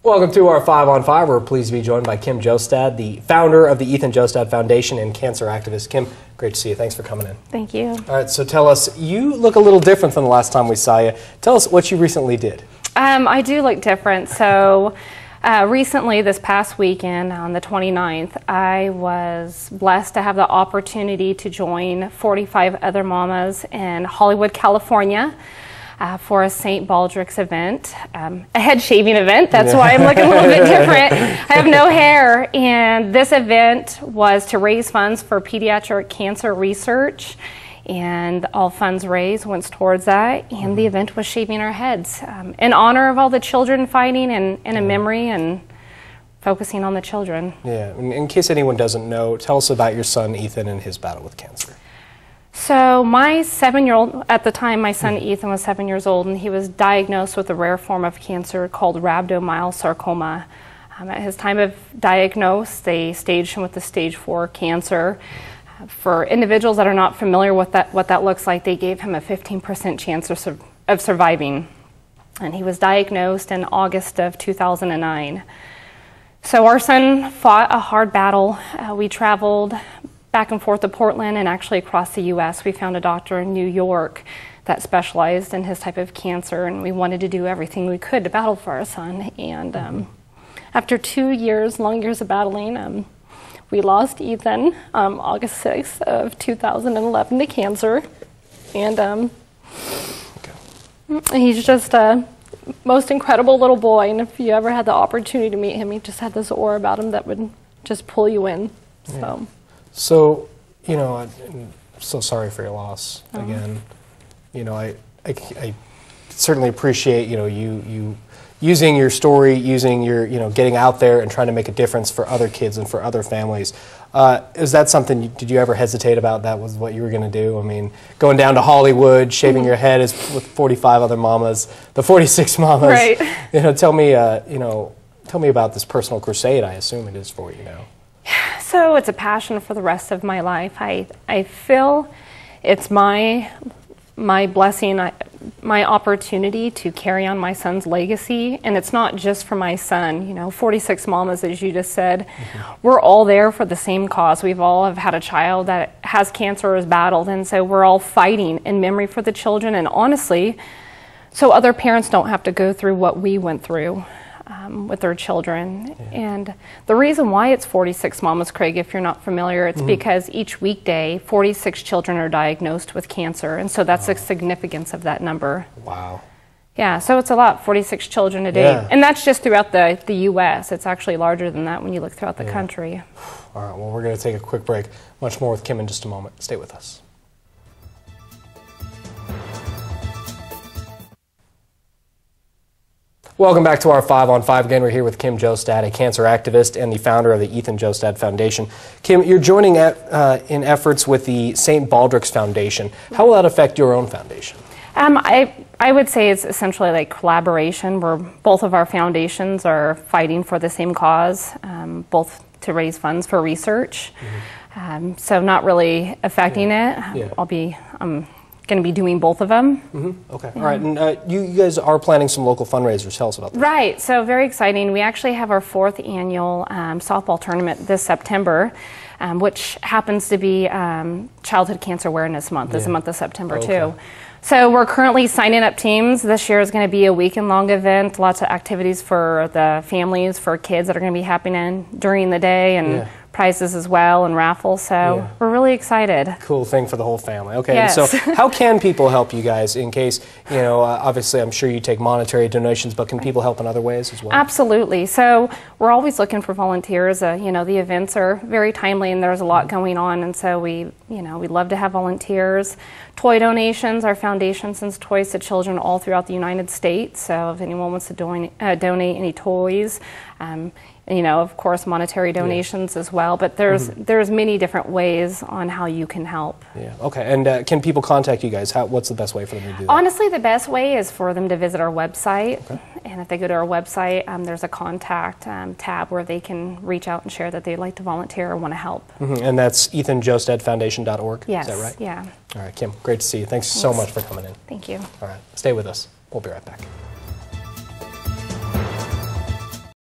Welcome to our 5 on 5. We're pleased to be joined by Kim Jostad, the founder of the Ethan Jostad Foundation and cancer activist. Kim, great to see you. Thanks for coming in. Thank you. All right, so tell us, you look a little different than the last time we saw you. Tell us what you recently did. I do look different. So recently, this past weekend on the 29th, I was blessed to have the opportunity to join 45 other mamas in Hollywood, California. For a St. Baldrick's event, a head shaving event. That's why I'm looking a little bit different. I have no hair, and this event was to raise funds for pediatric cancer research, and all funds raised went towards that, and the event was shaving our heads in honor of all the children fighting and in a memory and focusing on the children. Yeah, in case anyone doesn't know, tell us about your son Ethan and his battle with cancer. So my 7-year-old, at the time my son Ethan was 7 years old, and he was diagnosed with a rare form of cancer called rhabdomyosarcoma. At his time of diagnosis, they staged him with the stage 4 cancer. For individuals that are not familiar with what that looks like, they gave him a 15% chance of surviving. And he was diagnosed in August of 2009. So our son fought a hard battle. We traveled back and forth to Portland and actually across the U.S. We found a doctor in New York that specialized in his type of cancer, and we wanted to do everything we could to battle for our son. And after 2 years, long years of battling, we lost Ethan August 6th of 2011 to cancer. And he's just a most incredible little boy, and if you ever had the opportunity to meet him, he just had this aura about him that would just pull you in. So, you know, I'm so sorry for your loss again. You know, I certainly appreciate, you know, you using your story, using your, you know, getting out there and trying to make a difference for other kids and for other families. Is that something, did you ever hesitate about that was what you were going to do? I mean, going down to Hollywood, shaving your head is with 45 other mamas, the 46 mamas. Right. You know, tell me about this personal crusade, I assume it is for you now. So it's a passion for the rest of my life. I feel it's my blessing, my opportunity to carry on my son's legacy. And it's not just for my son. You know, 46 mamas, as you just said, we're all there for the same cause. We've all have had a child that has cancer or is battled. And so we're all fighting in memory for the children. And honestly, so other parents don't have to go through what we went through with their children. And the reason why it's 46 mamas, Craig, if you're not familiar, it's because each weekday 46 children are diagnosed with cancer, and so that's the significance of that number. Wow. Yeah, so it's a lot, 46 children a day. And that's just throughout the U.S. It's actually larger than that when you look throughout the country. All right, well, we're going to take a quick break. Much more with Kim in just a moment. Stay with us. Welcome back to our 5 on 5. Again, we're here with Kim Jostad, a cancer activist and the founder of the Ethan Jostad Foundation. Kim, you're joining in efforts with the St. Baldrick's Foundation. How will that affect your own foundation? I would say it's essentially like collaboration, where both of our foundations are fighting for the same cause, both to raise funds for research. So not really affecting it. I'm going to be doing both of them. Okay. All right. And you guys are planning some local fundraisers. Tell us about that. Right. So very exciting. We actually have our 4th annual softball tournament this September, which happens to be Childhood Cancer Awareness Month. It's the month of September too. So we're currently signing up teams. This year is going to be a weekend-long event. Lots of activities for the families, for kids that are going to be happening during the day, and prizes as well, and raffles. So we're really excited. Cool thing for the whole family. Okay. Yes. And so how can people help you guys in case, you know, obviously I'm sure you take monetary donations, but can people help in other ways as well? Absolutely. So we're always looking for volunteers. You know, the events are very timely and there's a lot going on, and so we'd love to have volunteers. Toy donations, our foundation sends toys to children all throughout the United States. So if anyone wants to donate any toys, you know, of course, monetary donations as well. But there's many different ways on how you can help. Yeah. Okay. And can people contact you guys? What's the best way for them to do that? Honestly, the best way is for them to visit our website. Okay. And if they go to our website, there's a contact tab where they can reach out and share that they'd like to volunteer or want to help. And that's ethanjostadfoundation.org? Yes. Is that right? Yeah. All right, Kim, great to see you. Thanks so much for coming in. Thank you. All right, stay with us. We'll be right back.